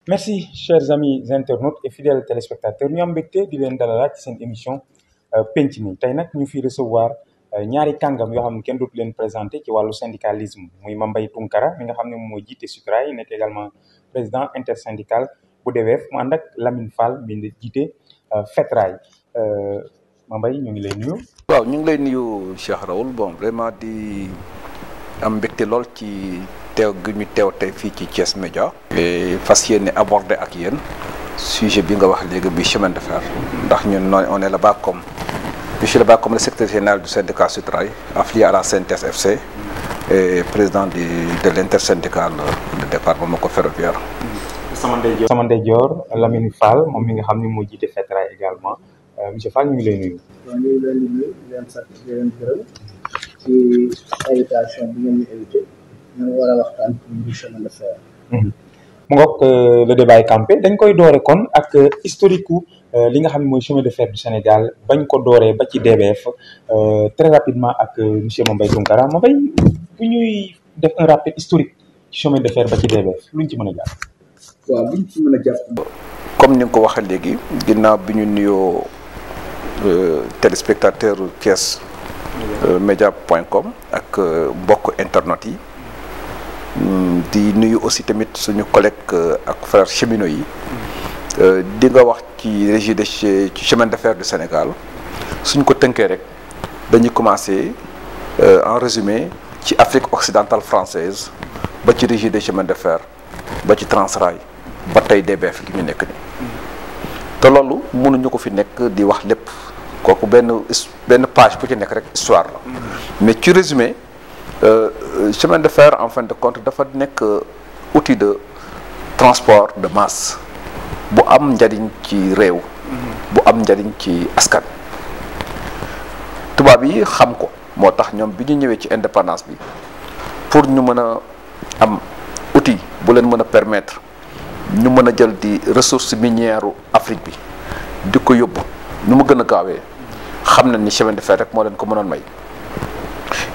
Merci chers amis internautes et fidèles téléspectateurs ñu am mbégte di leen dalalaat ci seen émission penc mi tey nag ñu fi recevoir ñaari kàngam yoo xam ne kenn dootu leen présenté ci wàllu syndicalisme muy Mame Mbaye Tounkara mi nga xam ne moom moo jiite SUTRAI nekk également président intersyndical bu DEWEF mu ànd ak Lamine Fall mi jiite FETRAI Mame Mbaye ñu ngi lay nuyu. waaw ñu ngi lay nuyu Cheikh Raoul bon vraiment di am mbégte lool ci teew gi ñu teew tey fii ci Thiès Média. et fas yéene aborder ak yéen sujet bi nga wax léegi bi chemin de fer ndax ñun on est là-bas comme je suis là-bas comme le secrétaire général du syndicat SUTRAI affilié à la CNTS FC et président de l'intersyndical de département ferroviaire. sama ndeyjoor Lamine Fall moom mi nga xam ne moo jiite FETRAI également monsieur Fall ñu ngi lay nuyu. waaw ñu ngi leen di nuyu di leen sant di leen gërëm ci invitation bi ngeen ñu invité ñu war a waxtaan pour chemin de fer. mu ngoog le débat est campé dañ koy doore kon ak historique li nga xam ne mooy chemin de fer du Sénégal bañ ko dooree ba ci DBF très rapidement ak monsieur Mame Mbaye Tounkara Mame Mbaye bu ñuy def un rappel historique ci chemin de fer ba ci DBF luñ ci mën a jàpp. waaw luñ ci mën a jàpp. comme ni nga ko waxee léegi ginnaaw bi ñu nuyoo téléspectateur Thiès Média.com ak mbokk internet yi. di nuyu aussi tamit suñu collègue ak frères cheminots yi di nga wax ci régie de ci chemin de fer du Sénégal suñ ko tënkee rek dañuy commencer en résumé ci Afrique occidentale française ba ci régie de chemin de fer ba ci Transrail ba tey DBF gi ñu nekk ni te loolu mënuñu ko fi nekk di wax lépp kooku benn page bu ci nekk rek histoire la mais ci résumé chemin de fer en fin de compte dafa nekk outil de transport de masse bu am njariñ ci réew bu am njariñ ci askan tubaab yi xam ko moo tax ñoom bi ñu ñëwee ci indépendance bi pour ñu mën a am outil bu leen mën a permettre ñu mën a jël di ressources minières Afrique bi di ko yóbbu nu mu gën a gaawee xam nañ ni chemin de fer rek moo leen ko mënoon may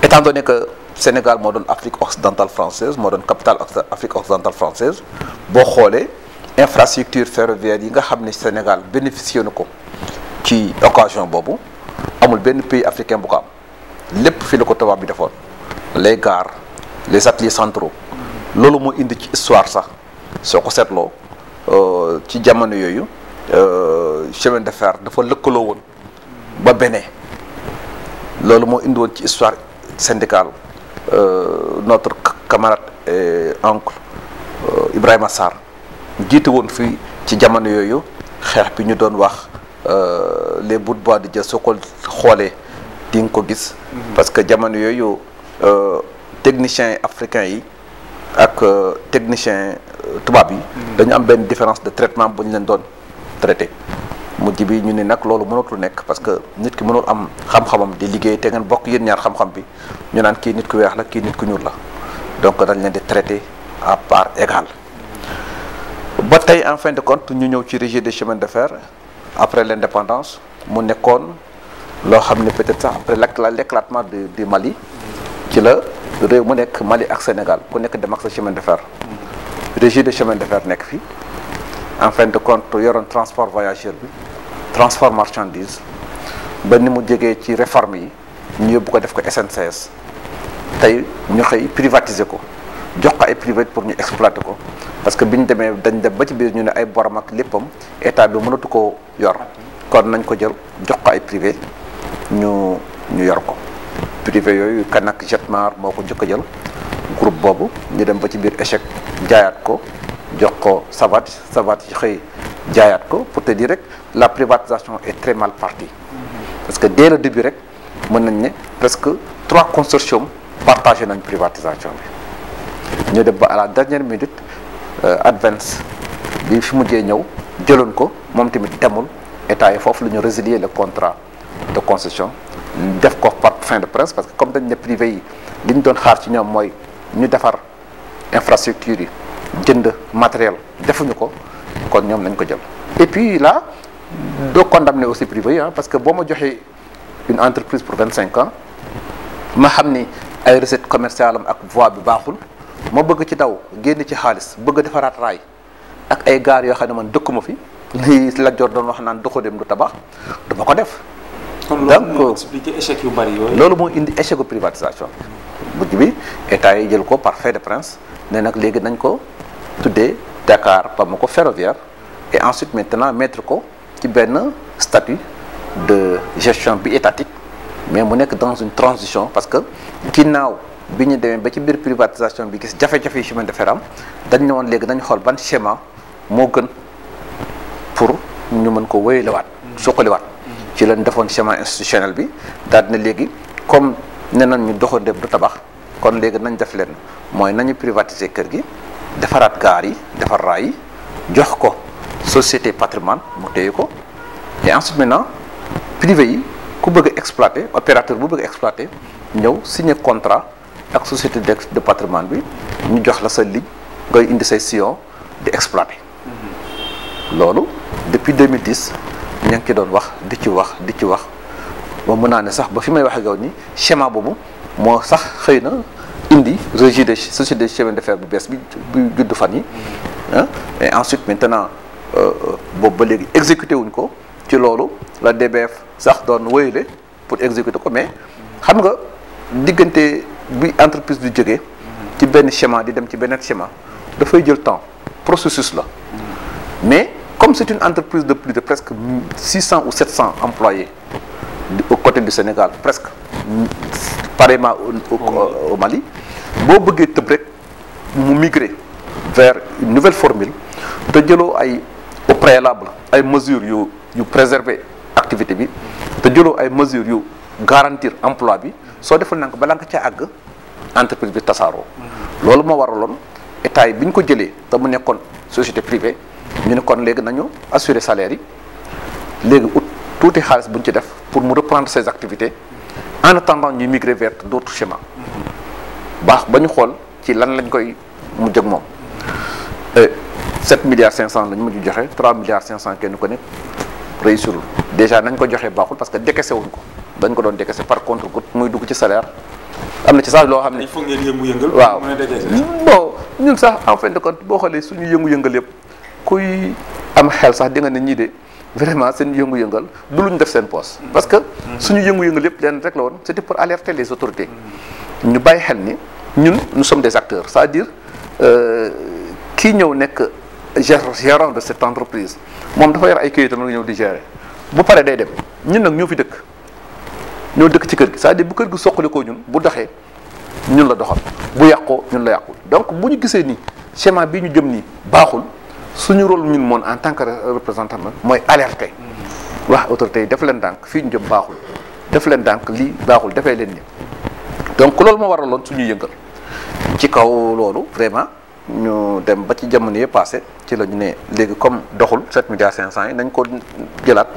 étant donné que Sénégal moo doon Afrique occidentale française moo doon capitale Afrique occidentale française boo xoolee infrastructure ferroviaire yi nga xam ne Sénégal bénéficié na ko ci occasion boobu amul benn pays africain bu ko am lépp fi la ko tubaab bi defoon les gares les ateliers centraux loolu moo indi ci histoire sax soo ko seetloo ci jamono yooyu chemin de fer dafa lëkkaloo woon ba Bénin loolu moo indi woon ci histoire syndicale notre camarade et oncle Ibrahima Sarr jiite woon fii ci jamono yooyu xeex bi ñu doon wax les bouts de bois di jël soo ko xoolee di nga ko gis parce que jamono yooyu techniciens africains yi ak techniciens tubaab yi dañu am benn différence de traitement bu ñu leen doon traité mujj bi ñu ne nag loolu mënatul nekk parce que nit ki mënul am xam-xamam di liggéey te ngeen bokk yéen ñaar xam-xam bi ñu naan kii nit ku weex la kii nit ku ñuul la donc dañ leen di traité à part égale ba tey en fin de compte ñu ñëw ci régie des chemins de fer après l'indépendance mu nekkoon loo xam ne peut-être sax après l'éclatement du Mali ci la réew mu nekk Mali ak Sénégal ku nekk dem ak sa chemin de fer régie des chemins de fer nekk fi en fin de compte yoroon transport voyageur bi transport marchandise ba ni mu jegee ci réforme yi ñu yóbbu ko def ko SNCS tey ñu xëy privatiser ko jox ko ay privé pour ñu exploiter ko parce que bi ñu demee dañ dem ba ci biir ñu ne ay borom ak léppam état bi mënatu ko yor kon nañ ko jël jox ko ay privé ñu yor ko privé yooyu Kanak Jetmar moo ko njëkk a jël groupe boobu ñu dem ba ci biir échec jaayaat ko jox ko Savat yi xëy jaayaat ko pour te dire rek la privatisation est très mal partie parce que dès le début rek mën nañ ne presque 3 consortiums partagé nañ privatisation bi ñu dem ba à la dernière minute Advance bi fi mujjee ñëw jëloon ko moom tamit demul état yi foofu la ñu résilier le contrat de concession def ko par fin de presse parce que comme dañ ne privé yi li ñu doon xaar ci ñoom mooy ñu defar infrastructure yi jënd matériel defuñu ko kon ñoom nañ ko jël et puis là doo condamner aussi privé yi parce que boo ma joxee une entreprise pour 25 ans ma xam ni ay recette commerciale am ak voie bi baaxul ma bëgg ci daw génn ci xaalis bëgg a defaraat raay ak ay gaar yoo xam ne man dëkkuma fi li la jor doon wax naan doxu dem du tabax du ma ko def. kon loolu moo expliqué échec yu bari yooyu. loolu moo indi échec privatisation mujj bi état yi jël ko par fait de prince ne nag léegi nañ ko tuddee Dakar Bamako ferroviaire et ensuite maintenant mettre ko ci benn statut de gestion bi étatique mais mu nekk dans une transition parce que ginnaaw bi ñu demee ba ci biir privatisation bi gis jafe-jafe yi chemin de fer am dañ ne woon léegi nañ xool ban schéma moo gën pour ñu mën ko wéyalewaat suqaliwaat ci lañ defoon schéma institutionnel bi daal dina léegi comme ne nañ ñu doxandéem du tabax kon léegi nañ def leen mooy nañu privatiser kër gi defaraat gaar yi defar raay yi jox ko société patrimoine mu téye ko et ensuite maintenant privé yi ku bëgg a exploiter opérateur bu bëgg a exploiter ñëw signer contrat ak société de patrimoine bi ñu jox la sa ligne ngay indi say sillon di exploiter loolu depuis 2010 ña ngi ci doon wax di ci wax ba mën naa ne sax ba fi may wax ak yow ni schéma boobu moo sax xëy na indi régie de société de chemin de fer bu bees bi judd fan yi et ensuite maintenant boobu ba léegi exécuté wuñ ko ci loolu la DBF sax doon wéyale pour exécuter ko mais xam nga diggante bi entreprise du jógee ci benn schéma di dem ci beneen schéma dafay jël temps processus la mais comme c'est une entreprise de plus de presque 600 ou 700 employés au côté du Sénégal presque pareillement au Mali boo bëggee tëb rek mu migrer vers une nouvelle formule te jëloo ay au préalable ay mesures yu préserver activité bi te jëloo ay mesures yu garantir emploi bi soo deful nank balaa nga ca àgg entreprise bi tasaaroo loolu moo waraloon état yi bi ñu ko jëlee te mu nekkoon société privée ñu ne kon léegi nañu assurer salaire yi léegi ut tuuti xaalis bu ñu ci def pour mu reprendre ses activités en attendant ñuy migrer vers d'autres schémas baax ba ñu xool ci lan lañ koy mu jëg moom 7 milliards 500 lañ mujj joxe 3 milliards 500 kenn ko nekk réussirul déjà nañ ko joxee baaxul parce que décaissé wuñ ko dañ ko doon décaissé par contre-goutte muy dugg ci salaire am na ci sax loo xam ne. il faut ngeen yëngu-yëngal. waaw mën a décaissé. bon ñun sax en fin de compte boo xoolee suñu yëngu-yëngal yëpp kuy am xel sax di nga ne ñii de vraiment seen yëngu-yëngal du lu ñu def seen poste. parce que suñu yëngu-yëngal yëpp leen rek la woon c'était pour alerter les autorités. ñu bàyyi xel ni ñun nous sommes des acteurs c'est-à-dire kii ñëw nekk gérant de cette entreprise moom dafa yor ay këyitam nga ñëw di gérer bu paree day dem ñun nag ñoo fi dëkk ñoo dëkk ci kër gi c'est-à-dire bu kër gi soqali ko ñun bu doxee ñun la doxal bu yàqoo ñun la yàqul donc bu ñu gisee ni schéma bi ñu jëm nii baaxul suñu rôle ñun moom en tant que représentant mooy alerter wax autorités yi def leen ndànk fii ñu jëm baaxul def leen ndànk lii baaxul defee leen ni donc loolu moo waraloon suñuy yëngal ci kaw loolu vraiment ñu dem ba ci jamono yee passé ci la ñu ne léegi comme doxul 7 milliards 500 yi nañ ko jëlaat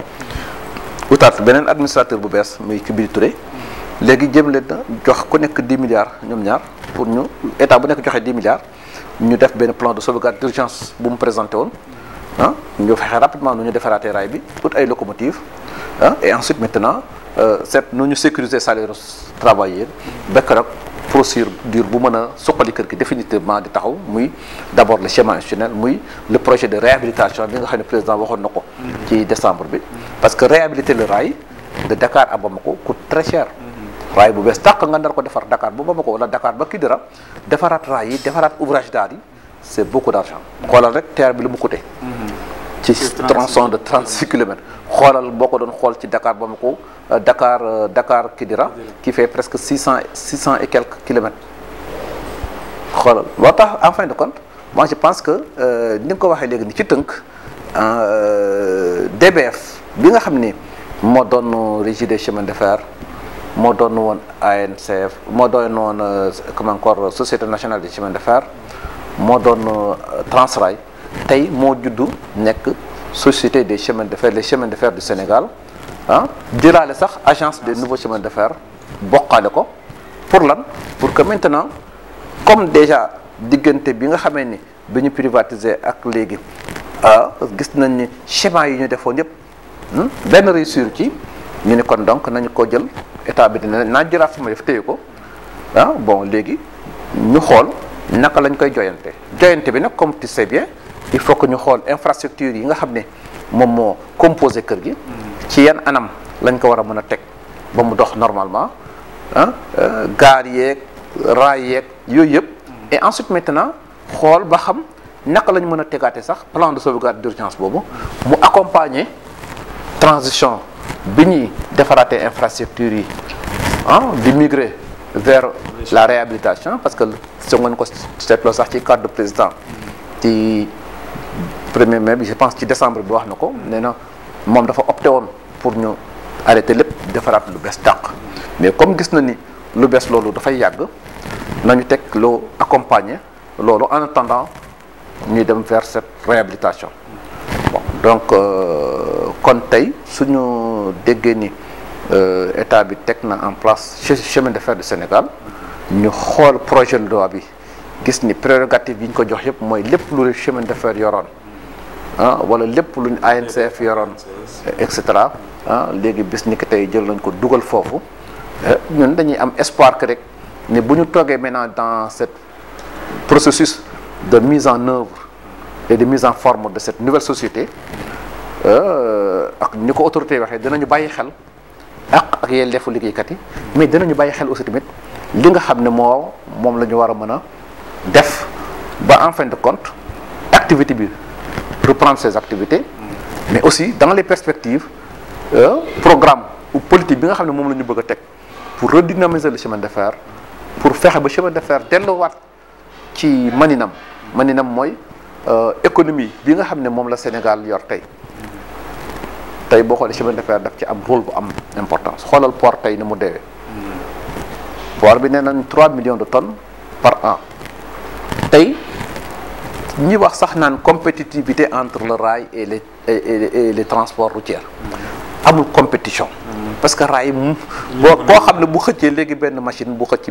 wutaat beneen administrateur bu bees muy Kibili Touré léegi jëm leen na jox ku nekk 10 milliards ñoom ñaar pour ñu état bu nekk joxe 10 milliards ñu def benn plan de sauvegarde d'urgence bu mu présenté woon ñu fexe rapidement nu ñu defaraatee raay bi ut ay locomotives et ensuite maintenant nu ñu sécuriser salaire travailleurs bekk rek procédure bu mën a suqali kër gi définitivement di taxaw muy d'abord le schéma institutionnel muy le projet de réhabilitation bi nga xam ne président waxoon na ko ci décembre bi parce que réhabiliter le rail de Dakar à Bamako coûte très cher raay bu bees tàq nga nar ko defar Dakar ba Bamako wala Dakar ba Kidira defaraat raay yi defaraat ouvrage d'art yi c'est beaucoup d'argent xoolal rek terre bi lu mu coûté ci tronçon de 36 kilomètres xoolal boo ko doon xool ci Dakar Bamako Dakar Kidira qui fait presque 600 et quelques kilomètres xoolal loo tax en fin de compte moi je pense que ni nga ko waxee léegi ni ci tënk DBF bi nga xam ni moo doon régie des chemins de fer moo doon woon ANCF moo doon woon comment encore société nationale des chemins de fer moo doon Transrail tey moo juddu nekk société des chemins de fer les chemins de fer du Sénégal jëlaale sax agence des nouveaux chemins de fer bokkaale ko pour lan pour que maintenant comme déjà diggante bi nga xamee ni bi ñu privatiser ak léegi gis nañ ni schéma yi ñu defoon yëpp benn réussir ci ñu ne kon donc nañu ko jël état bi dina naa jëlaat sama yëf téye ko bon léegi ñu xool naka lañ koy joyante bi nag comme tu sais bien il faut que ñu xool infrastructure yi nga xam ne moom moo composé kër gi ci yan anam lañ ko war a mën a teg ba mu dox normalement gaar yeeg raay yeeg yooyu yëpp et ensuite maintenant xool ba xam naka lañ mën a tegaate sax plan de sauvegarde d'urgence boobu mu accompagner transition bi ñuy defaraatee infrastructure yi di migrer vers la réhabilitation parce que soo ngeen ko seetloo sax ci cadre de président ci 1er mai bi je pense ci décembre bi wax na ko nee na moom dafa opté woon pour ñu arrêter lépp defaraat lu bees tàq mais comme gis na ni lu bees loolu dafay yàgg nañu teg loo accompagner loolu en attendant ñuy dem vers cette réhabilitation bon donc kon tey suñu déggee ni état bi teg na en place chemin de fer du Sénégal ñu xool projet de loi bi gis ni prérogative yi ñu ko jox yëpp mooy lépp lu chemin de fer yoroon wala lépp luñ ANCF yoroon et cetera léegi bis ni que tey jël nañ ko dugal foofu ñun dañuy am espoir que rek ne bu ñu toogee maintenant dans ce processus de mise en œuvre et de mise en forme de cette nouvelle société ak ni ko autorité waxee dinañu bàyyi xel ak yelleefu liggéeykat yi mais dinañu bàyyi xel aussi tamit li nga xam ne moom la ñu war a mën a def ba en fin de compte activité bi reprendre ses activités mais aussi dans les perspectives programme ou politique bi nga xam ne moom la ñu bëgg a teg pour redynamiser le chemin de fer pour fexe ba chemin de fer delluwaat ci maninam mooy économie bi nga xam ne moom la Sénégal yor tey boo xoolee chemin de fer daf ci am rôle bu am importance xoolal port tey ni mu deewee port bi nee nañ 3 millions de tonnes par an tey ñi wax sax naan compétitivité entre le rail et les transports routiers amul compétition parce que rail boo xam ne bu xëccee léegi benn machine bu xëcc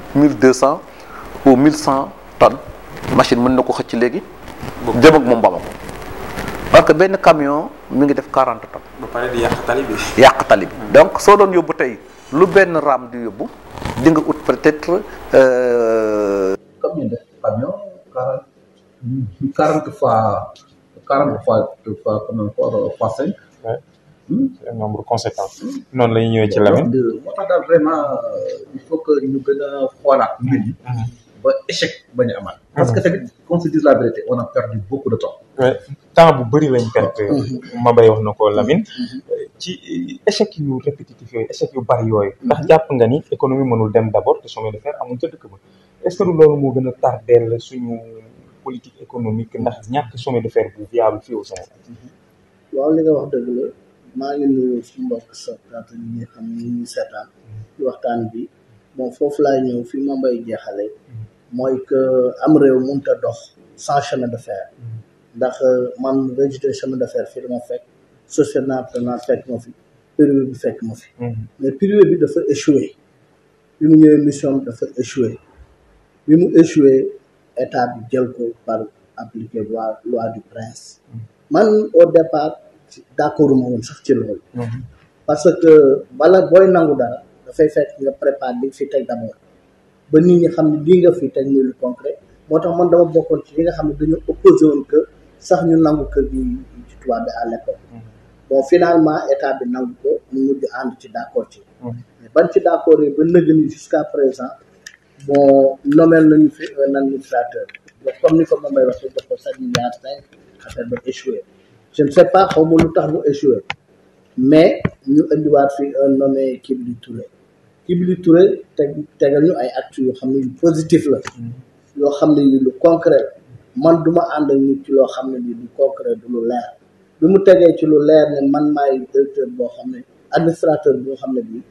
1200 ou 1100 tonnes machine mën na ko xëcc léegi jëm ak moom Bamako parce que benn camion mi ngi def 40 tonnes. ba pare di yàq tali bi. donc soo doon yóbbu tey lu benn raam di yóbbu di nga ut peut-être. combien de camions 40 fois fois 5. c'est un nombre conséquent. noonu la ñuy ñëwee ci Lamine. moo tax daal vraiment il faut que ñu gën a xoolaat mbir yi. ba échec bañ a amaat. parce que tamit qu'on se dise la vérité on a perdu beaucoup de temps. temps bu bëri lañ perte. Mbaye wax na ko Lamine. ci échec yu répétitif yooyu échec yu bari yooyu. ndax jàpp nga ni économie mënul dem d'abord te chemin de fer amul ca dëkk ba est-ce que loolu moo gën a tardeel suñu politique économique ndax ñàkk chemin de fer bu viable fii au Sénégal. waaw li nga wax dëgg la maa ngi nuyu suñu mbokk soxnaata ñi nga xam ne ñu seetaan ci waxtaan bi bon foofu laay ñëw fi ma mbay jeexale mooy que am réew mënut a dox sans chemin de fer ndax man rejeté chemin de fer fii dama fekk société nationale fekk ma fi privé bi fekk ma fi mais privé bi dafa échoué bi mu ñëwee mission bi dafa échoué bi mu échoué état bi jël ko par appliquer loi du prince man au départ d'accord ma woon sax ci loolu parce que bala booy nangu dara dafay fekk nga préparer li fi teg d'abord ba nit ñi xam ne lii nga fi teg muy lu concret moo tax man dama bokkoon ci li nga xam ne dañoo opposé woon que sax ñu nangu kër gi ci tubaab bi à l'époque bon finalement état bi nangu ko mu mujj ànd ci d'accord ci mais ban ci d'accord yi ba nëg ni jusqu'à présent bon nommé nañu fi un administrateur comme ni ko moom may waxee jox ko 7,5 milliards affaire ba échoué je ne sais pas xaw ma lu tax mu échoué mais ñu indiwaat fi un nommé Kibli Touré tegal ñu ay actes yoo xam ne yu positif la yoo xam ne yu lu concret man duma ànd ak nit ci loo xam ne ni lu concret du lu leer bi mu tegee ci lu leer ne man maay directeur boo xam ne administrateur boo xam ne bi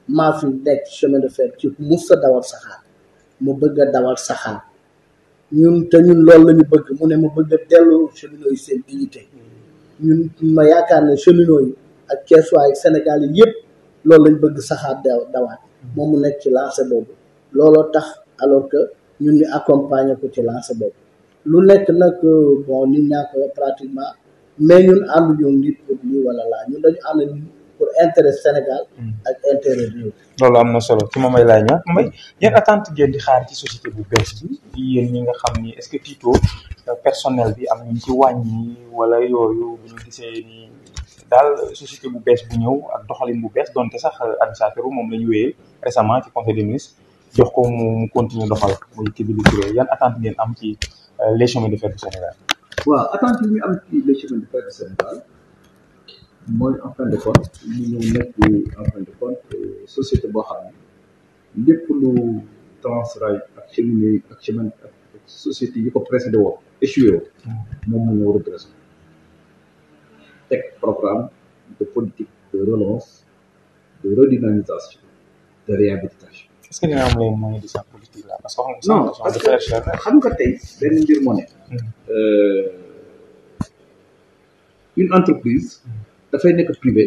maa fi nekk chemin de fer ci mus a dawal saxaar mu bëgg a dawal saxaar ñun loolu la ñu bëgg mu ne mu bëgg a dellu cheminots yi seen dignité ñun ma yaakaar ne cheminots yi ak Ceesuwaay ak Sénégal yi yëpp loolu lañ bëgg saxaar dawaat moom mu nekk ci lancé boobu looloo tax alors que ñun ñu accompagner ko ci lancé boobu lu nekk nag bon nit ñaa ko pratiquement mais ñun ànduñu nit pour lii wala laa ñun dañu ànd nit pour intérêt Sénégal ak intérêt réew. loolu am na solo ci ma may laaj ñëwaat may yan attente ngeen di xaar ci société bu bees bi yéen ñi nga xam ni est-ce que Tito personnel bi am ñu ci wàññi wala yooyu bu ñu gisee ni daal société bu bees bu ñëw ak doxalin bu bees donte sax administrateur moom la ñu wéyal récemment ci conseil des ministres jox ko mu continuer doxal muy Kidili Touré yan attente ngeen am ci les chemins de fer du Sénégal. waaw attente yi ñu am ci les chemins de fer du Sénégal mooy en fin de compte ñu ñëw nekk en fin de compte société boo xam ne lépp lu Transrail ak cheminot ak chemin ak société yi ko précédé woon échoué woon moom mu ñëw redressé teg programme de politique de relance de redynamisation de réhabilitation. est-ce que dina am les moyens de sa politique là parce que non parce que xam nga tey benn mbir moo ne une entreprise dafay nekk privé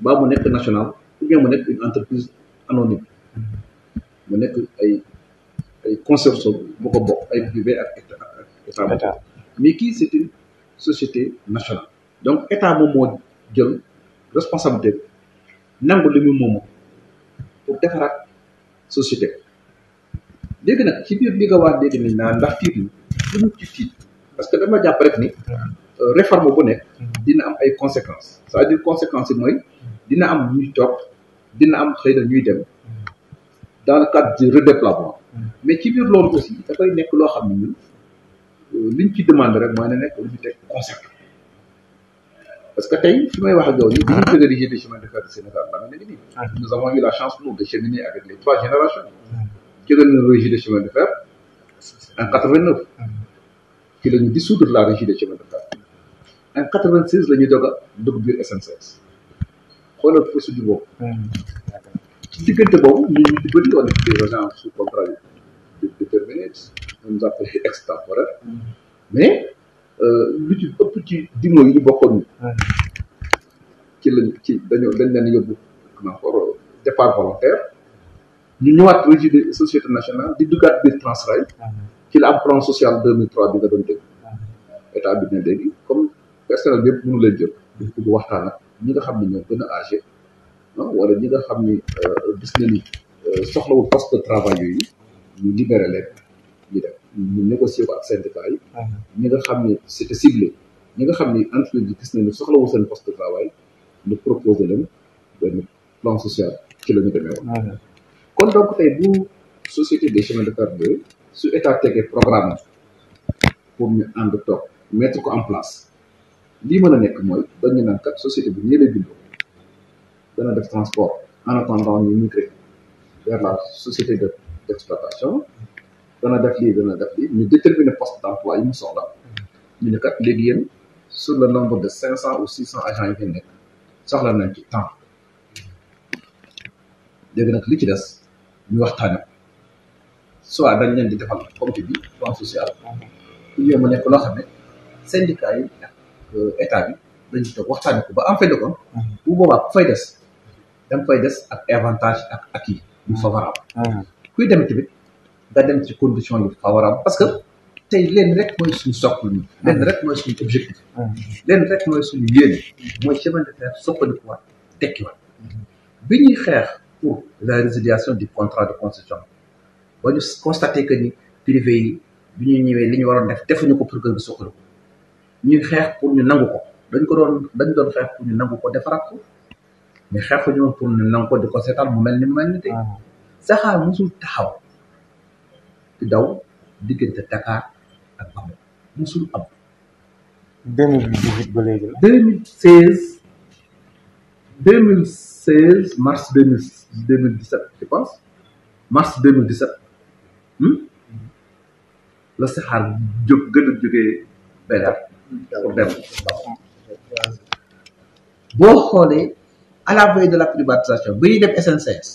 ba mu nekk national ou bien mu nekk une entreprise anonyme mu nekk ay consortium bu ko bokk ay privé ak état mais kii c'est une société nationale donc état moom moo jël responsabilité nangu li mu moomu pour defaraat société léegi nag ci biir li nga wax léegi ni naa ndax tiit lu mu ci tiit parce que dama jàpp rek ni réforme bu nekk dina am ay conséquences c'est-à-dire conséquences yi mooy dina am ñuy toog dina am xëy na ñuy dem dans le cadre du redéploiement mais ci biir loolu aussi dafay nekk loo xam ne ñun liñ ci demande rek mooy na nekk lu ñu teg concept parce que tey fi may wax ak yow nii bi ñu jógee régie des chemins de fer du Sénégal la nga ne nii nous avons eu la chance nous de cheminer avec les 3 générations jógee na régie des chemins de fer en 89 ci la ñu dissoudre la régie des chemins de fer en 86 la ñuy doog a dugg biir SNCS xoolal procédure boobu ci diggante boobu ñu di bëri on est des agents sous contrat déterminé on nous appelle extemporaire mais lu ci ëpp ci dimo yi ñu bokkoon ci lañ ci dañ leen yóbbu encore départ volontaire ñu ñëwaat régie de société nationale di duggaat biir Transrail ci la am plan social 2003 bi nga doon dégg état bi ne léegi comme personnel bi yëpp mënu leen jël dañ bëgg waxtaan ak ñi nga xam ne ñoo gën a âgé wala ñi nga xam ni gis na ni soxlawul poste de travail yooyu ñu libéré leen ñu def ñu négocier ko ak syndicat yi ñi nga xam ni c'était ciblé ñi nga xam ni entreprise bi gis na ni soxlawul seen poste de travail ñu proposé leen benn plan social ci la ñu demee woon kon donc tey bu société des chemins de fer de su état tegee programme pour ñu ànd toog mettre ko en place lii mën a nekk mooy dañu naan kat société bi ñii lay bindoo dana def transport en attendant ñu migrer vers la société d'exploitation dana def lii ñu déterminer poste d'emploi yi mu soxla ñu ne kat léegi yéen sur le nombre de 500 ou 600 agents yi fi nekk soxla nañ ci temps léegi nag li ci des ñu waxtaane soit dañ leen di defal comité bi plan social pour yow mu nekk loo xam ne syndicat yi ak état bi dañu toog waxtaane ko ba en fait de compte bu boobaa ku fay des dam fay des ak avantage ak acquis yu favorable kuy dem tamit nga dem ci condition yu favorable parce que tey leen rek mooy suñu soxla ñu leen rek mooy suñu objectif leen rek mooy suñu yéene mooy chemin de fer soppalikuwaat tekkiwaat bi ñuy xeex pour la résiliation du contrat de concession ba ñu constaté que ni privé yi bi ñuy ñëwee li ñu waroon def defuñu ko pour que bi soxla ko ñuy xeex pour ñu nangu ko dañ doon xeex pour ñu nangu ko defaraat ko mais xeexuñu woon pour ñu nangu ko di ko seetaan mu mel ni tey saxaar musul taxaw di daw diggante Dakar ak Bamako musul am 2018 ba léegi la 2016 mars 2017 je pense mars 2017 la saxaar gën a jógee Bédar pour dem boo xoolee à la veille de la privatisation ba ñuy dem SNCS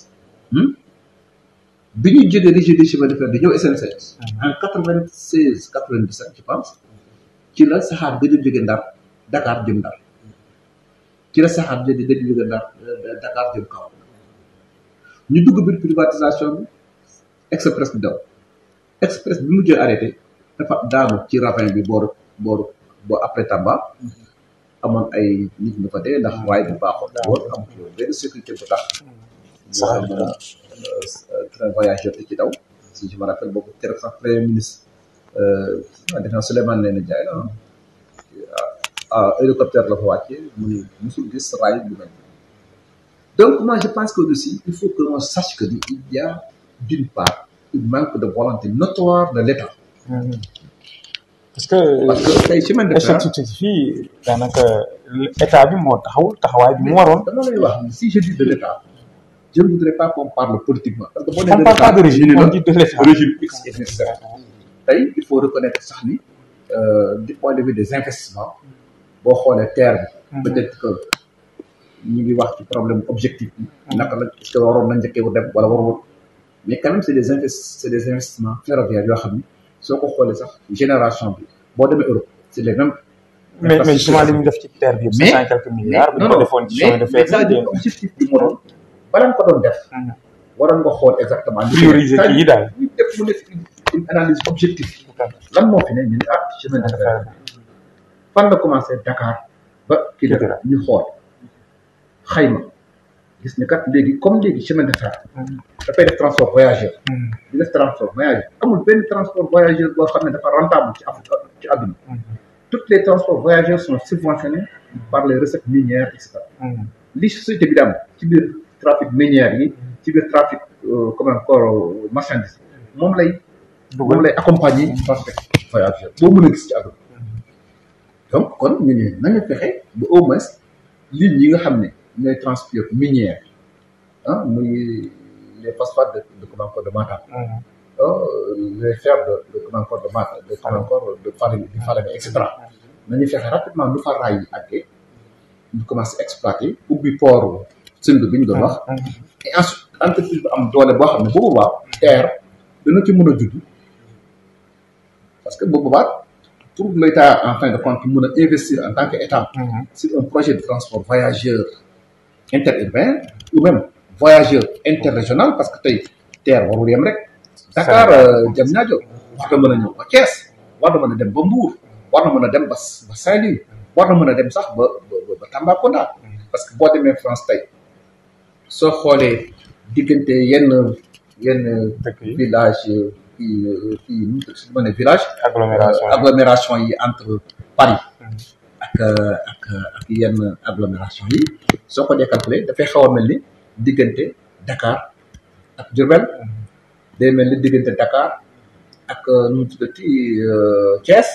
bi ñu jógee régie des chemins de fer di ñëw SNCS en 96 97 je pense ci la saxaar gën a jógee Ndar Dakar jëm Ndar ci la saxaar gën a jógee Ndar Dakar jëm kaw ñu dugg biir privatisation bi express bi daw express bi mujjee arrêté dafa daanu ci ravin bi boo après Tamba amoon ay nit ñu fa dee ndax waaye bu baaxoon woon amul benn sécurité bu tax ñu war a mën a train voyageur te ci daw si je me rappelle boobu keroog sax premier ministre defe naa Souleymane Ndéné Ndiaye hélicoptère la fa wàccee mu ne musul gis raay bu mel. Donc moi je pense que aussi il faut que l'on sache que il y a d'une part une manque de volonté notoire de l'État. parce que tey chemin de fer fii daanaka état bi moo taxawaay bi mu waroon. dama lay wax si je dis de l'État je ne voudrais pas qu'on parle politiquement. parce que boo on parle pas de régime on dit de l'État. Régime X est nécessaire. tey il faut reconnaître sax ni du point de vue des investissements boo xoolee terre bi. peut-être que ñu ngi wax ci problème objectif bi. naka la est-ce que waroon na njëkkee dem wala warul mais quand même c'est des investissements ferroviaires yoo xam ni soo ko xoolee sax génération bi boo demee Europe c'est les mêmes. mais justement li ñu def ci terre bi. 500 et quelques milliards. bu ñu ko defoon ci chemin de fer mais objectif bi moo doon bala nga ko doon def. waroon nga xool exactement. prioriser kii yi daal. ñu def mu nekk une analyse objective. lan moo fi ne ñu ne chemin de fer fan la commencé Dakar ba kii la ñu xool xayma gis ne kat léegi comme léegi chemin de fer dafay def transport voyageur di def transport voyageur amul benn transport voyageur boo xam ne dafa rentable ci Afrique ci àdduna toutes les transports voyageurs sont subventionnés par les recettes minières et cetera li société bi daam ci biir trafic minière yi ci biir trafic comme encore marchandise moom lay accompagner transport voyageur boo mën a gis ci àdduna donc kon ñu ne nañu fexe ba au moins lignes yi nga xam ne ñooy transport minière muy les phosphates de comment encore de Matam les fers de comment encore de Matam de comment encore de Falémé et cetera nañu fexe rapidement lu fa raay yi àggee ñu commencé exploiter ubbi port Sendou bi ñu doon wax et ensuite entreprise bu am doole boo xam ne bu boobaa terre dana ci mën a judd parce que bu boobaa pour l'État en fin de compte mën a investir en tant qu'État sur un projet de transport voyageur interurbain ou même voyageur interrégional parce que tey terre warul yem rek Dakar Diamniadio war na mën a ñëw ba Thiès war na mën a dem ba Mbour war na mën a dem ba Saint-Louis war na mën a dem sax ba Tambacounda parce que boo demee France tey soo xoolee diggante yenn village fii nu su ma ne village agglomération yi entre Paris ak yenn agglomération yi soo ko décalculé dafay xaw a mel ni diggante Dakar ak Diourbel day mel ni diggante Dakar ak nu mu tuddati Thiès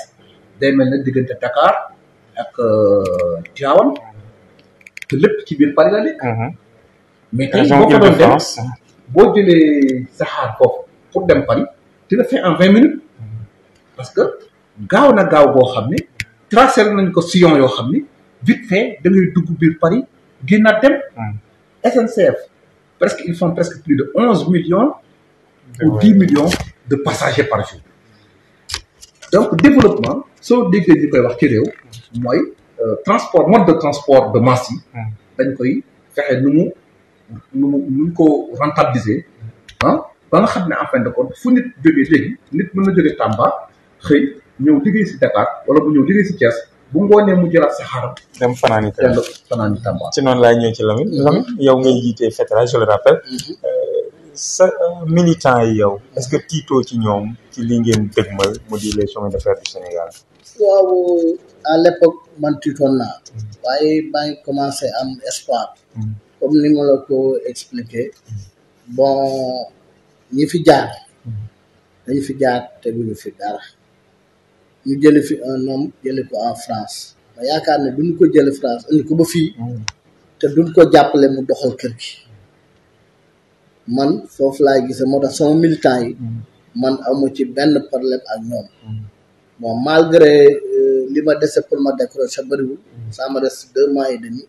day mel ni diggante Dakar ak Tivaouane te lépp ci biir Paris la nekk mais tey boo ko doon dem boo jëlee saxaar foofu pour dem Paris tu le fais en 20 minutes parce que gaaw na gaaw boo xam ne tracé nañ ko sillon yoo xam ni vite fait da ngay dugg biir Paris génnaat dem SNCF presque ils font presque plus de 11 millions ou 10 millions de passagers par jour donc développement soo déggee ñu koy wax ci réew mooy transport mode de transport de masse yi dañ koy fexe nu mu ko rentabiliser ba nga xam ne en fin de compte fu nit jógee léegi nit mën na jógee Tamba xëy ñëw liggéey si Dakar wala bu ñëw liggéey si Thiès bu ngoonee mu jëlaat saxaaram dem fanaani Tamba ci noonu laay ñëw ci Lamine yow ngay jiite FETRA je le rappelle sa militant yi yow est-ce que tiitoo ci ñoom ci li ngeen dëgmal mu di les chemins de fer du Sénégal waaw à l'époque man tiitoon naa waaye maa ngi commencé am espoir comme ni ma la ko expliqué bon ñi fi jaar dañu fi jaar te duñu fi dara ñu jële fi un homme jële ko en France ma yaakaar ne duñu ko jële France indi ko ba fii te duñ ko jàppale mu doxal kër gi man foofu laay gisee moo tax sama militant yi man amu ci benn problème ak ñoom bon malgré li ma dese pour ma décrocher bëriwul ça me reste 2 mois et demi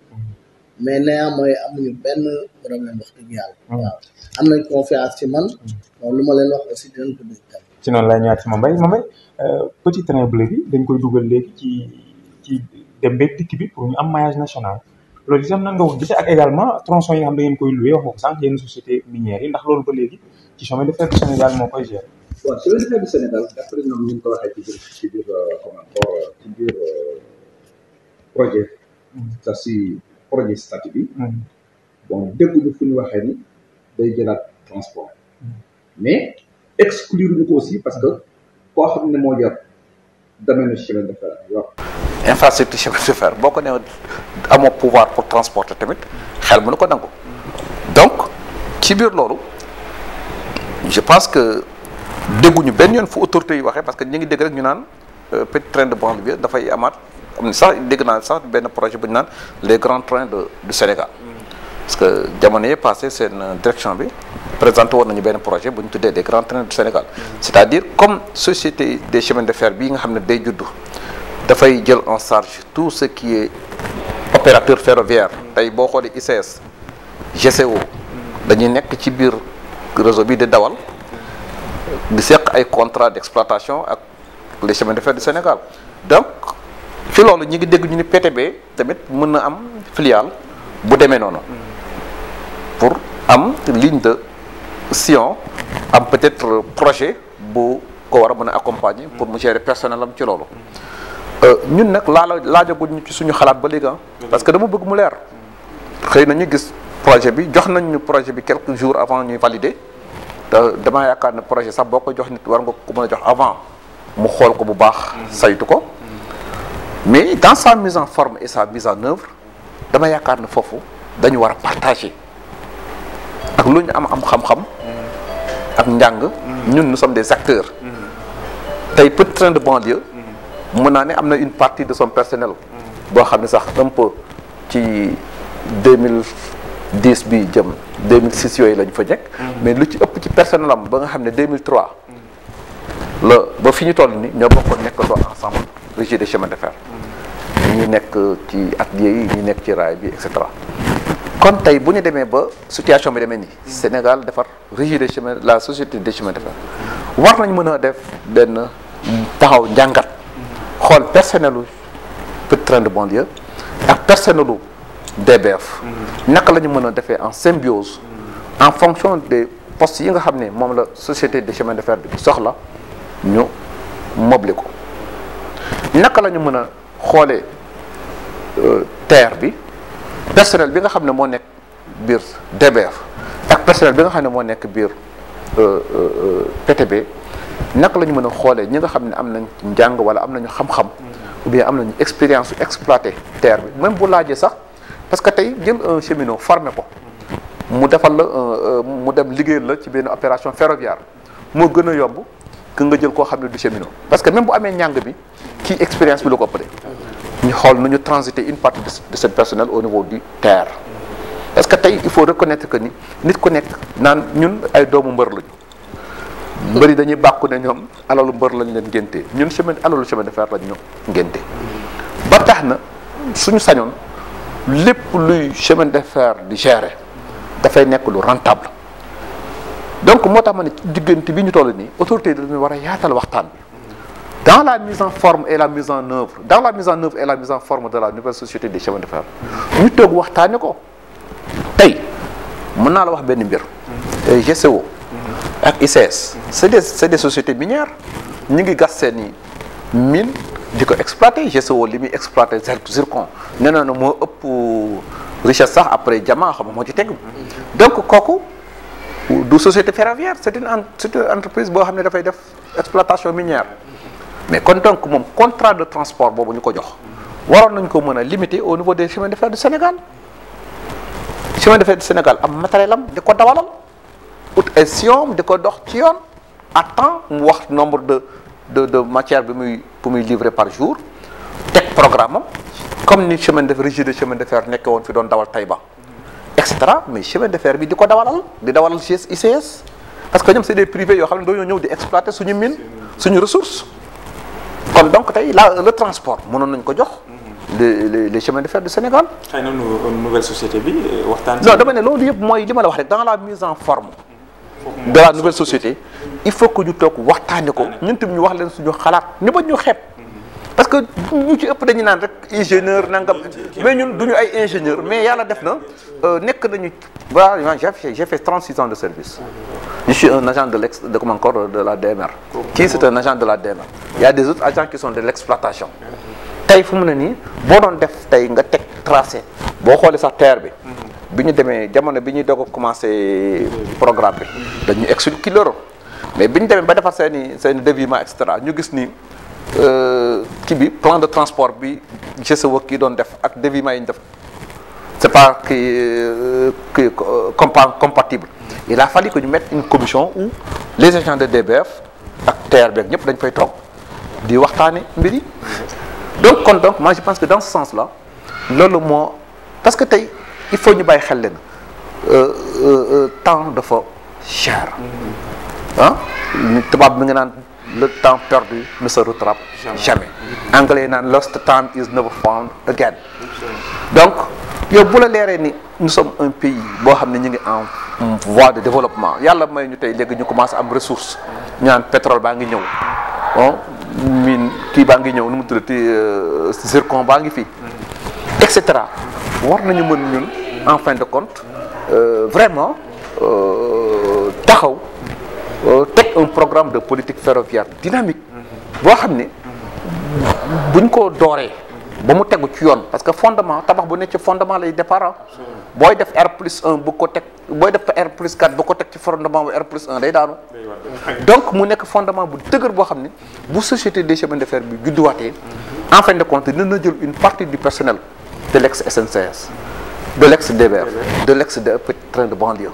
mais néanmoins amuñu benn problème wax dëgg yàlla waaw am nañ confiance ci man bon lu ma leen wax aussi dinañ ko dégg tam ci noonu lay ñëwaat ci Mambay petit train bleu bi dañ koy dugal léegi ci dem beeg dikk bi pour ñu am maillage national loolu itam nan nga ko gisee ak également tronçon yi nga xam da ngeen koy loué wax ko sànq yenn société minières yi ndax loolu ba léegi ci chemin de fer du Sénégal moo koy gérer. waaw chemin de fer du Sénégal d'après ñoom ñu ngi ko waxee ci biir comment ci biir projet te si projet statut bi bon dégguñu fu ñu waxee ni day jëlaat transport mais exclure ñu ko aussi parce que koo xam ne moo jar domaine chemin de fer yor infrastructure chemin de fer boo ko nee amoo pouvoir pour transporter tamit xel mënu ko nangu donc ci biir loolu je pense que dégguñu benn yoon fu autorités yi waxee parce que ñu ngi dégg rek ñu naan petit train de banlieue bi dafay amaat am na sax dégg naa sax benn projet bu ñu naan les grands trains du Sénégal parce que jamono yi passé seen direction bi présenté woon nañu benn projet bu ñu tuddee des grands trains du Sénégal c'est-à-dire comme société des chemins de fer bii nga xam ne day juddu dafay jël en charge tout ce qui est opérateur ferroviaire tey boo xoolee ICS GCO dañuy nekk ci biir réseau bi di dawal di seq ay contrat d'exploitation ak les chemins de fer du Sénégal donc ci loolu ñi ngi dégg ñu ni PTB tamit mën na am filiale bu demee noonu pour am ligne de sillon am peut-être projet bu ko war a mën a accompagner pour mu gérer personnel am ci loolu ñun nag laajaguñ ci suñu xalaat ba léegi parce que dama bëgg mu leer xëy na ñu gis projet bi jox nañ ñu projet bi quelques jours avant ñuy valider te damaa yaakaar ne projet sax boo ko jox nit war nga ko mën a jox avant mu xool ko bu baax saytu ko mais dans sa mise en forme et sa mise en œuvre dama yaakaar ne foofu dañu war a partager ak lu ñu am xam-xam ak njàng ñun nous sommes des acteurs tey petit train de banlieue mën naa ne am na une partie de son personnel boo xam ne sax un peu ci 2010 bi jëm 2006 yooyu lañ fa nekk mais lu ci ëpp ci personnel am ba nga xam ne 2003 la ba fi ñu toll ni ñoo bokkoon nekkandoo ensemble régie des chemins de fer ñi nekk ci atelier yi ñi nekk ci raay bi et cetera kon tey bu ñu demee ba situation bi demee nii Sénégal defar régie des chemins la société des chemins de fer war nañ mën a def benn taxaw njàngat xool personnelu petit train de banlieue ak personnelu DBF naka la ñu mën a defee en symbiose en fonction des postes yi nga xam ne moom la société des chemins de fer bi soxla ñu moble ko naka la ñu mën a xoolee TER bi personnel bi nga xam ne moo nekk biir DBF ak personnel bi nga xam ne moo nekk biir PTB naka la ñu mën a xoolee ñi nga xam ne am nañ njàng wala am nañu xam-xam ou bien am nañu expérience exploité TER bi même bu laajee sax parce que tey jël un cheminot formé ko mu defal la mu dem liggéeyal la ci benn opération ferroviaire moo gën a yomb que nga jël koo xam ne du cheminot parce que même bu amee njàng bi kii expérience bi la ko ëppale ñu xool nu ñu transiter une partie de ce personnel au niveau du TER parce que tey il faut reconnaître que ni nit ku nekk naan ñun ay doomu mbër lañu mbëri dañuy bàkku ne ñoom alalu mbër lañ leen ngéntee ñun alalu chemin de fer lañ ñu ngénte ba tax na suñu sañoon lépp luy chemin de fer di gérer dafay nekk lu rentable donc moo tax ma ne diggante bi ñu toll nii autorité yi dañu war a yaatal waxtaan bi dans la mise en forme et la mise en œuvre dans la mise en œuvre et la mise en forme de la nouvelle société des chemins de fer ñu toog waxtaane ko tey mën naa la wax benn mbir GCO ak ICS c'est des sociétés minières ñu ngi gas seeni mine di ko exploiter GCO li muy exploiter zircon nee na moo ëpp richesse sax après diamant xam nga moo ci tegu donc kooku du société ferroviaire c'est une entreprise boo xam ne dafay def exploitation minière mais kon donc moom contrat de transport boobu ñu ko jox waroon nañ ko mën a limiter au niveau des chemins de fer du Sénégal chemin de fer du Sénégal am matériel am di ko dawalal ut ay sillon di ko dox ci yoon à temps mu wax nombre de matière bi muy livrer par jour teg programme am comme ni chemin de régie de chemin de fer nekk woon fi doon dawal Taïba et cetera mais chemin de fer bi di ko dawalal ICS parce que ñoom c'est des privés yoo xam ne dañoo ñëw di exploiter suñu mine suñu ressource kon donc tey le transport mënoon nañ ko jox les chemins de fer du Sénégal. xëy na nouvelle société bi waxtaan. non dama ne loolu yëpp mooy li ma la wax rek dans la mise en forme de la nouvelle société il faut que ñu toog waxtaane ko ñun tam ñu wax leen suñu xalaat ñu bañ ñu xeeb parce que ñu ci ëpp dañu naan rek ingénieur nangam mais ñun duñu ay ingénieur mais yàlla def na nekk nañu voilà j'ai fait 36 ans de service. Je suis un agent de la DMR. Qui c'est un agent de la DMR? Il y a des autres agents qui sont de l'exploitation. Tey fu mu ne nii boo doon def tey nga teg tracé boo xoolee sax terre bi bi ñu demee jamono bi ñuy doog a commencé programme bi dañu expliqué l'euro mais bi ñu demee ba defar seen déviement et cetera ñu gis ni kii bi plan de transport bi GCO kii doon def ak déviement yi ñu def c'est pas compatible. Il a fallu que ñu mette une commission où les agents de DBF ak TER beeg ñëpp dañ fay toog di waxtaane mbir yi donc moi je pense que dans ce sens là loolu moo parce que tey il faut ñu bàyyi xel leen temps dafa cher ah tubaab bi nga naan le temps perdu ne se rattrape jamais anglais naan lost time is never found again donc yow bu la leeree ni nous sommes un pays boo xam ne ñu ngi en voie de développement yàlla may ñu tey léegi ñu commencé am ressource ñu naan pétrole baa ngi ñëw mine kii baa ngi ñëw nu mu tuddati zircon baa ngi fii et cetera war nañu mën ñun en fin de compte vraiment taxaw teg un programme de politique ferroviaire dynamique boo xam ne buñ ko dooree ba mu tegu ci yoon parce que fondement tabax bu nekk ci fondement lay départ booy def R+1 bu ko teg booy def R+4 bu ko teg ci fondement bu R+1 day daanu donc mu nekk fondement bu dëgër boo xam ne bu société des chemins de fer bi judduwaatee en fin de compte dina jël une partie du personnel de l'ex-SNCS de l'ex-DBF de l'ex-Petit Train de banlieue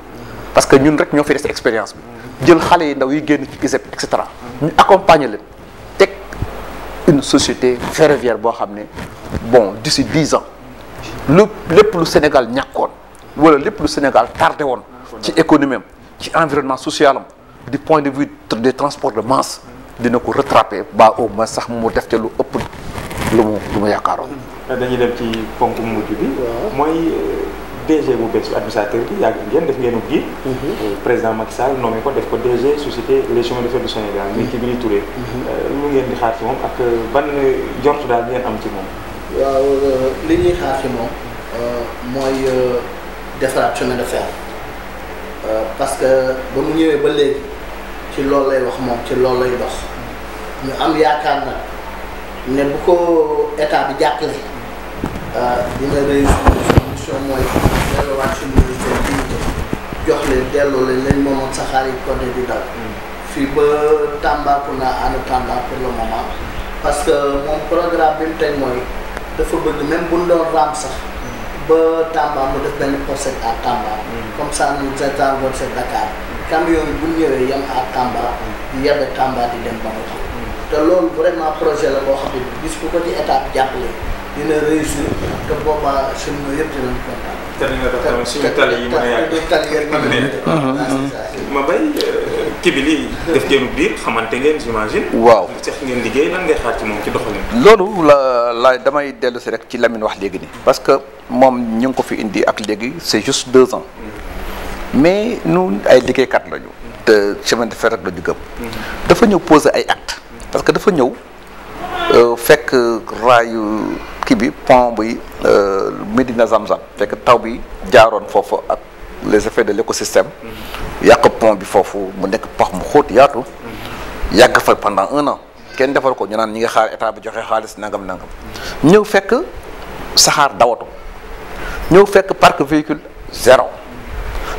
parce que ñun rek ñoo fi des expérience bi jël xale yi ndaw yi génn ci ISEP et cetera ñu accompagner leen teg une société ferroviaire boo xam ne bon d'ici 10 ans lépp lu Sénégal ñàkkoon wala lépp lu Sénégal tardé woon ci économie am ci environnement social am du point de vue des transports de masse dina ko rattraper ba au moins sax mu def ca lu ëpp lu mu yaakaaroon. dañuy dem ci ponk mujj bi. mooy DG bu bees bi administrateur bi yàgg ngeen def ngeen biir. président Macky Sall nommé ko def ko DG société les chemins de fer du Sénégal. muy Kibili Touré. lu ngeen di xaar ci moom ak ban jortu daal ngeen am ci moom. waaw li ñuy xaar ci moom mooy defaraat chemin de fer parce que ba mu ñëwee ba léegi ci loolu lay wax moom ci loolu lay dox ñu am yaakaar nag ne bu ko état bi jàppale dina réussir mission mooy delluwaat suñu seen unité jox leen delloo leen lañ moomoon saxaar yi côté di daw fii ba Tambacounda en attendant pour le moment parce que moom programme bi mu teg mooy dafa bëgg même bu ñu doon raam sax ba Tamba mu def benn poste à Tamba comme ça nous étendons vers Dakar camion yi bu ñëwee yem à Tamba di yebbe Tamba di dem ba mu xam te loolu vraiment projet la boo xam ne gis bu ko ci état bi jàppale dina réussir te boobaa cheminot yëpp dinañ kontaan. te dina def tamit suñu tali yi mën a yàgg ma bay Kibili def génn biir xamante ngeen j'imagine. waaw seq ngeen liggéey lan ngay xaar ci moom ci doxalin. loolu la damay dellu si rek ci Lamine wax léegi nii. parce que moom ñu ngi ko fi indi ak léegi c'est juste 2 ans. mais nous ay liggéeykat lañu. te chemin de fer rek la ñu gëm. dafa ñëw poser ay actes. parce que dafa ñëw fekk raayu kii bi pont bi Médina Zamzam fekk taw bi jaaroon foofu ak les effets de l'écosystème yàq pont bi foofu mu nekk pax mu xóot yaatu yàgg fa pendant 1 an kenn defal ko ñu naan ñi nga xaar état bi joxe xaalis nangam ñëw fekk saxaar dawatu ñëw fekk parc véhicule 0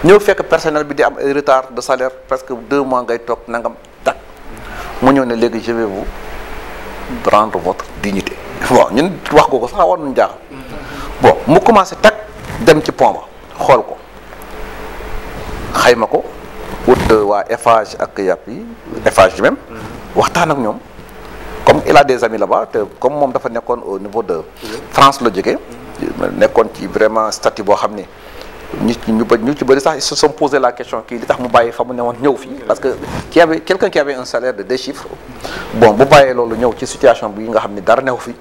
ñëw fekk personnel bi di am ay retard de salaire presque 2 mois ngay toog nangam tak mu ñëw ne léegi je vais vous rendre votre dignité bon ñun wax ko sax war nañu jaaxal bon mu commencé tak dem ci pont ba xool ko xayma ko wut waa Eiffage ak yàpp yi Eiffage même waxtaan ak ñoom comme il a des amis là-bas te comme moom dafa nekkoon au niveau de France la jógee nekkoon ci vraiment statut boo xam ne ñu ci bëri sax ils se sont posé la question kii li tax mu bàyyi fa mu ne woon ñëw fii parce que quelqu'un qui avait un salaire de 2 chiffres bon bu bàyyee loolu ñëw ci situation bi nga xam ne dara new fi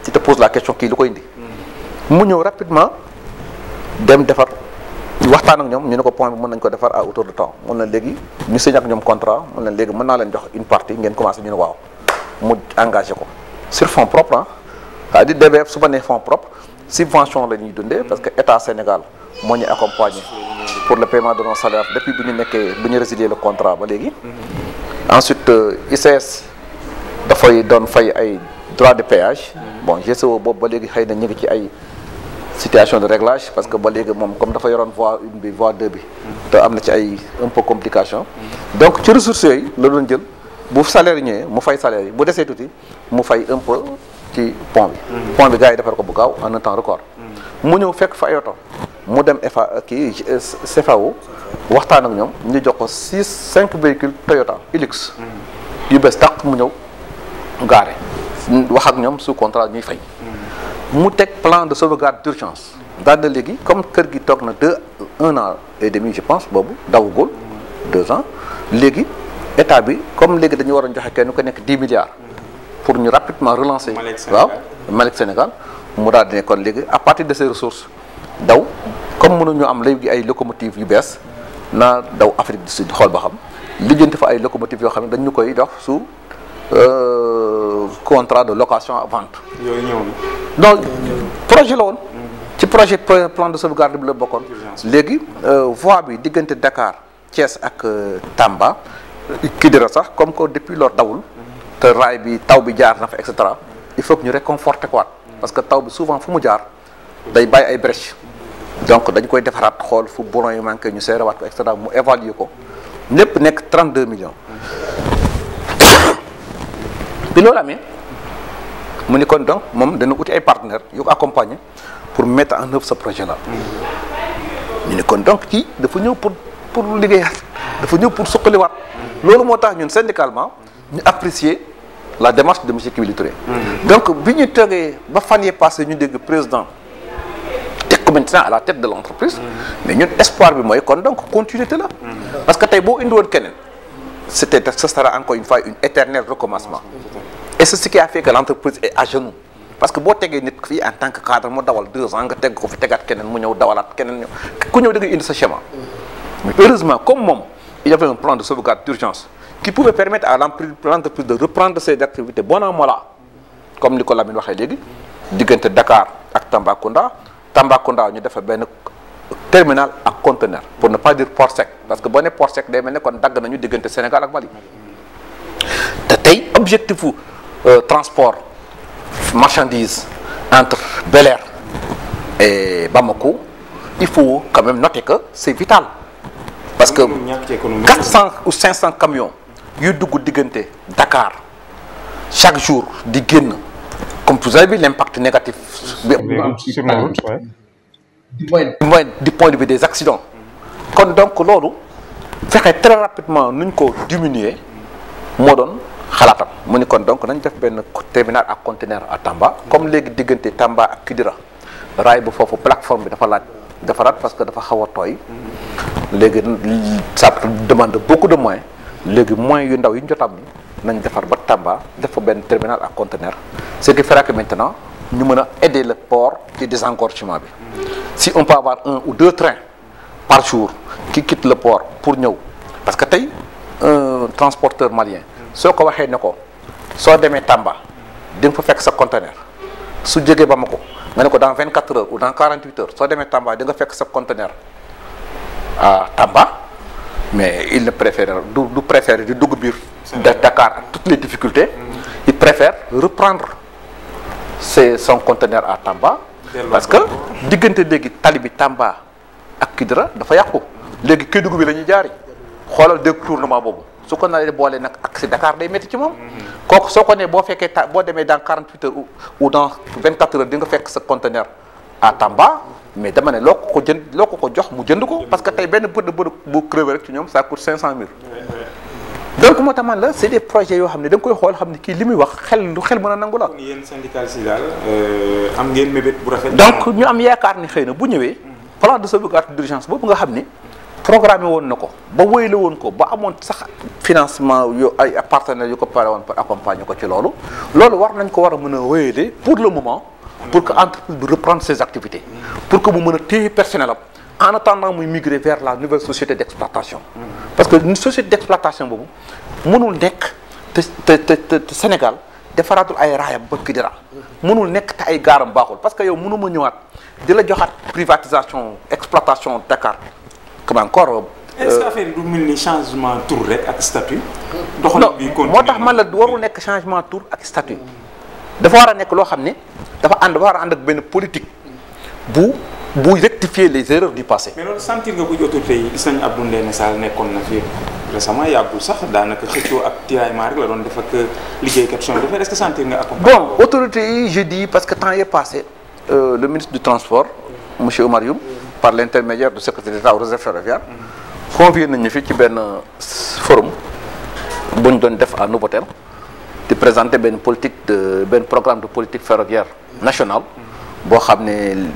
ci te pose la question kii lu koy indi mu ñëw rapidement dem defar waxtaan ak ñoom ñu ne ko point bi mën nañ ko defar à hauteur de temps mun na léegi ñu signé ak ñoom contrat mun na léegi mën naa leen jox une partie ngeen commencé ñu ne waaw mu engagé ko sur fonds propres ah c'est-à-dire DBF su ma nee fonds propres subvention la ñuy dundee parce que état Sénégal moo ñu accompagné pour le paiement de nos salaires depuis bu ñu résilier le contrat ba léegi. ensuite ICS dafay doon fay ay droits de péage bon GCO boobu ba léegi xëy na ñu ngi ci ay situation de réglage parce que ba léegi moom comme dafa yoroon voie 1 bi voie 2 bi te am na ci ay un peu complication donc ci ressources yooyu la doon jël bu salaire yi ñëwee mu fay salaire yi bu desee tuuti mu fay un peu ci pont bi gars yi defar ko bu gaaw en un temps record mu ñëw fekk fa ay oto mu dem CFAO waxtaan ak ñoom ñu jox ko 5 véhicules Toyota Hilux yu bees tàq mu ñëw gaare wax ak ñoom sous contrat ñuy fay mu teg plan de sauvegarde d'urgence daal na léegi comme kër gi toog na 1 an et demi je pense boobu dawugul 2 ans léegi état bi comme léegi dañu war a joxe kenn ku nekk 10 milliards pour ñu rapidement relancer waaw Malek Sénégal mu daal di ne kon léegi à partir de ces ressources daw comme mënuñu am léegi ay locomotives yu bees naa daw Afrique du Sud xool ba xam lijjanti fa ay locomotives yoo xam ne dañu koy dox sous contrat de location à vente. yooyu ñëw donc projet la woon. ci projet plan de sauvegarde bi la bokkoon. léegi voie bi diggante Dakar Thiès ak Tamba Kidira sax comme que depuis lors dawul. te raay bi taw bi jaar na fa et cetera il faut que ñu réconforter ko waat parce que taw bi souvent fu mu jaar day bàyyi ay brèches donc dañ koy defaraat xool fu boulon yi manqué ñu seere waat ko et cetera mu évaluer ko lépp nekk 32 millions. bi loolu amee mu ni kon donc moom dana uti ay partenaires yu ko accompagner pour mettre en œuvre ce projet là. ñu ni kon donc kii dafa ñëw pour liggéeyaat dafa ñëw pour suqaliwaat. loolu moo tax ñun syndicalement ñu apprécier la démarche de monsieur Kibili Touré. donc bi ñu toogee ba fan yee passé ñu dégg président teg ko maintenant à la tête de l'entreprise. mais ñun espoir bi mooy kon donc continuité la. parce que tey boo indi woon keneen. ce sera encore une fois un éternel recommencement. Et c'est ce qui a fait que l'entreprise est à genoux. Parce que boo tegee nit fii en tant que cadre mu dawal 2 ans nga teg ko fi tegaat keneen mu ñëw dawalaat keneen ñëw ku ñëw da ngay indi sa schéma. Mais heureusement comme moom il y avait un plan de sauvegarde d'urgence qui pouvait permettre à l'entreprise de reprendre ses activités bon an mollah comme ni ko Lamine waxee léegi diggante Dakar ak Tambacounda ñu defa benn terminal ak conteneur pour ne pas dire port sec parce que boo nee port sec day mel ne kon dagg nañu diggante Sénégal ak Mali te tey objectifu transport marchandise entre Bel Air et Bamako il faut quand même noter que c'est vital parce que 400 ou 500 camions yuy dugg diggante Dakar chaque jour di génn comme vous avez vu l'impact négatif bi sur la route du point de vue des accidents kon donc loolu fexe très rapidement nuñ ko diminuer moo doon xalaatam mu ni kon donc nañ def benn terminal ak conteneur à Tamba comme léegi diggante Tamba ak Kidira raay bu foofu plateforme bi dafa laaj defaraat parce que dafa xaw a tooy léegi ça demande beaucoup de moyens léegi moyens yu ndaw yi ñu jot am nañ defar ba Tamba def fa benn terminal ak conteneur ce qui fera que maintenant ñu mën a aider le port ci désengorgement bi si on peut avoir 1 ou 2 trains par jour qui quittent le port pour ñëw parce que tey un transporteur malien soo ko waxee ne ko soo demee Tamba di nga fa fekk sa conteneur su jógee Bamako nga ne ko dans 24 heures ou dans 48 heures soo demee Tamba di nga fekk sa conteneur à Tamba mais il ne préfère du préfère di dugg biir de Dakar ak toutes les difficultés il préfère reprendre son conteneur à Tamba parce que diggante léegi tali bi Tamba ak Kidira dafa yàqu léegi Kédougou bi la ñuy jaari xoolal détournement boobu su ko naree boole nag ak si Dakar day métti ci moom kooku soo ko nee boo fekkee boo demee dans 48 heures ou dans 24 heures di nga fekk sa conteneur à Tamba mais dama ne loo ko jox mu jënd ko parce que tey benn bët bu crevé rek ci ñoom ça coûte 500 000 donc moo tax man la c'est des projets yoo xam ne da nga koy xool xam ne kii li muy wax xel mën a nangu la. yéen syndicalistes yi daal am ngeen mébét bu rafet. donc ñu am yaakaar ni xëy na bu ñëwee plan de sauvegarde d'urgence boobu nga xam ni programmé woon na ko ba wéyale woon ko ba amoon sax financement yu ay partenaires yu ko pare woon pour accompagner ko ci loolu war nañ ko war a mën a wéyale pour le moment pour que entreprise bi reprendre ses activités pour que mu mën a téye personnel am en attendant muy migrer vers la nouvelle société d'exploitation parce que une société d'exploitation boobu mënul nekk te Sénégal defaraatul ay raayam ba Kidira mënul nekk te ay gaaram baaxul parce que yow mënuma ñëwaat di la joxaat privatisation exploitation Dakar comme encore. est-ce que affaire yi du mel ni changement tour rek ak statut. doxalin bi continué moo tax man la warul nekk changement tour ak statut dafa war a nekk loo xam ne dafa war a ànd ak benn politique bu rectifier les erreurs du passé. mais loolu sentir nga ko ci autorité yi gis nañu Abdou Ndéné Sall nekkoon na fi récemment yàggul sax daanaka xëccoo ak tiraillement rek la doon def ak liggéeykat chemin de fer est-ce que sentir nga accompagné. Bon, autorité yi je dis parce que temps est passé le ministre du transport monsieur Oumar Youm par l'intermédiaire du secrétaire d'État aux réseaux ferroviaires convié nañu fi ci benn forum bu ñu doon def à Novotel di présenter benn programme de politique ferroviaire nationale boo xam ne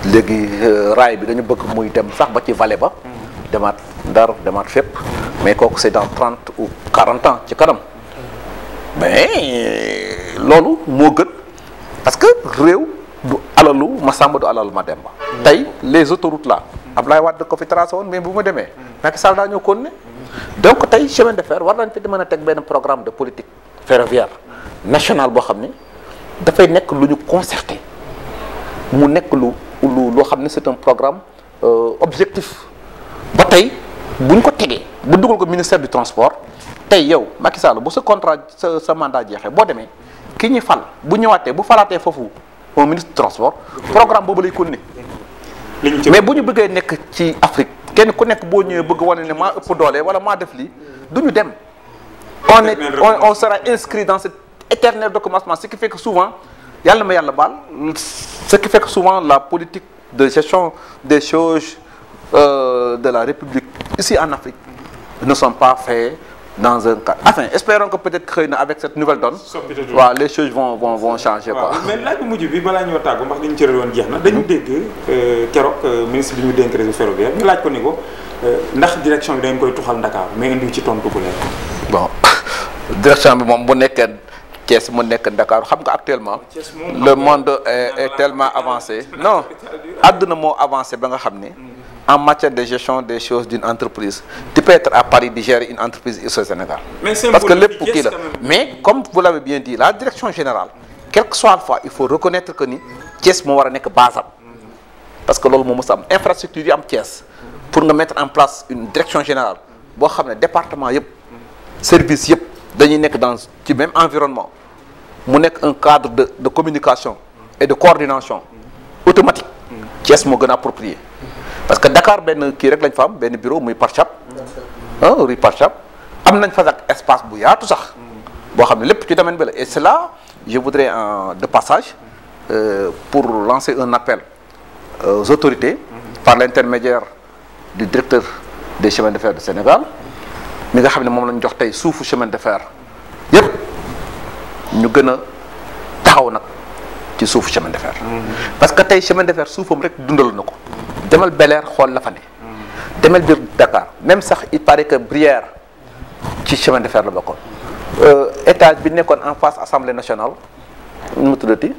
léegi raay bi dañu bëgg muy dem sax ba ci vallée ba demaat Ndar demaat fépp mais kooku c'est dans 30 ou 40 ans ci kanam mais loolu moo gën parce que réew du alalu Masamba du alalu Mademba tey les autoroutes là Ablaye Wade ko fi tracé woon mais bu ma demee Macky Sall daa ñoo kon ne donc tey chemin de fer war nañ fi di mën a teg benn programme de politique ferroviaire national boo xam ne dafay nekk lu ñu concerté mu nekk loo xam ne c'est un programme objectif ba tey buñ ko tegee bu dugal ko ministère du transport tey yow Macky Sall bu sa contrat sa mandat jeexee boo demee ki ñuy fal bu ñëwaatee bu falaatee foofu au ministre du transport programme boobu lay continuer mais bu ñu bëggee nekk ci Afrique kenn ku nekk boo ñëwee bëgg wane ne maa ëpp doole wala maa def lii du ñu dem on sera inscrit dans cet éternel recommencement ce qui fait que souvent yàlla ma yàlla baal ce qui fait que souvent la politique de gestion des choses de la République ici en Afrique ne sont pas faits dans un cas enfin espérons que peut-être xëy na avec cette nouvelle donne waaw les choses vont changer quoi. mais laaj bu mujj bi balaa ñoo tàggu ndax li ñu cëral woon jeex na dañu dégg keroog ministre bi ñu dénk réseau ferroviaire ñu laaj ko ni ko ndax direction bi dañ koy tuxal Dakar mais indi ci tontu bu leer. bon direction bi moom bu nekkee Thiès mu nekk Dakar xam nga actuellement le monde est tellement avancé non àdduna moo avancé ba nga xam ne en matière de gestion des choses d'une entreprise tu peux être à Paris di gérer une entreprise ici au Sénégal parce que lépp kii la mais comme vous l'avez bien dit la direction générale quelle que soit la fois il faut reconnaître que ni Thiès moo war a nekk base am parce que loolu moo mës a am infrastructure yi am Thiès pour nga mettre en place une direction générale boo xam ne département yëpp service yëpp dañuy nekk dans ci même environnement mu nekk un cadre de communication et de coordination automatique Thiès moo gën a approprié parce que Dakar benn kii rek lañ fa am benn bureau muy Parchap rue Parchap am nañ fa ak espace bu yaatu sax boo xam ne lépp ci domaine bi la et c'est là je voudrais de passage pour lancer un appel aux autorités par l'intermédiaire du directeur des chemins de fer du Sénégal mi nga xam ne moom lañ jox tey suufu chemin de fer yépp ñu gën a taxaw nag ci suufu chemin de fer parce que tey chemin de fer suufam rek dundal na ko demal Bel-Air xool la fa ne demal biir Dakar même sax il paraît que Brière ci chemin de fer la bokkoon étage bi nekkoon en face assemblée nationale nu mu tuddati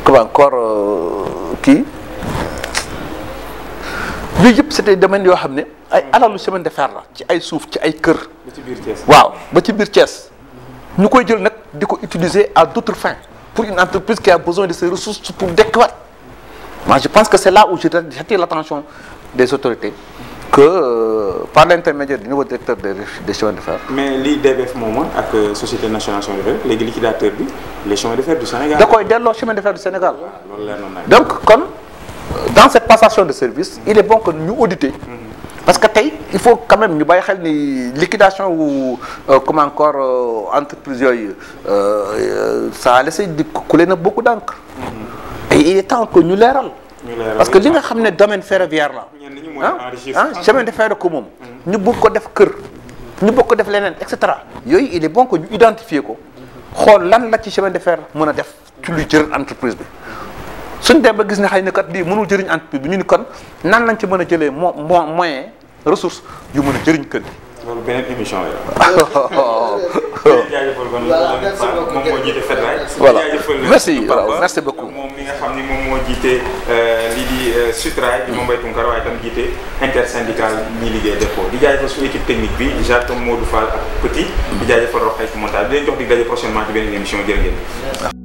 comment encore kii yooyu yëpp c'était domaine yoo xam ne ay alalu chemin de fer la ci ay suuf ci ay kër waaw ba ci biir Thiès ñu koy jël nag di ko utiliser à d'autres fins pour une entreprise qui a besoin de ces ressources pour dekkiwaat moi je pense que c'est là où j'attire l'attention des autorités que par l'intermédiaire du nouveau directeur des chemins de fer. mais lii DBF moomoon ak société nationale chemin de fer léegi liquidateur bi les chemins de fer du Sénégal. da koy delloo chemin de fer du Sénégal. loolu leer na donc kon dans cette passation de service il est bon que ñu auditer. parce que tey il faut quand même ñu bàyyi xel ni liquidation wu comme encore entreprise yooyu ça a laissé di couler na beaucoup d'encre. et il est temps que ñu leeral. parce que li nga xam ne domaine ferroviaire la. chemin de fer ko moom. ñu bëgg ko def kër. ñu bëgg ko def leneen et cetera. yooyu il est bon que ñu identifier ko xool lan la ci chemin de fer mën a def ci luy jëriñ entreprise bi. suñ dem ba gis ne xëy na kat lii mënul jëriñ entreprise bi ñu ni kon nan lañ ci mën a jëlee moyen ressource yu mën a jëriñ kër gi. loolu beneen émission la. jaajëfal kon moom moo jiite FEDRAI. voilà merci merci beaucoup. moom mi nga xam ni moom moo jiite lii di SUTRAI di moom Mbaye Tounkara waaye tam jiite intersyndical ñi liggéey dépôt di jaajëfal suñu équipe technique bi Jacques Modou Fall ak Petit di jaajëfal Roxay ci montage di leen jox di daje prochainement ci beneen émission jërë ngeen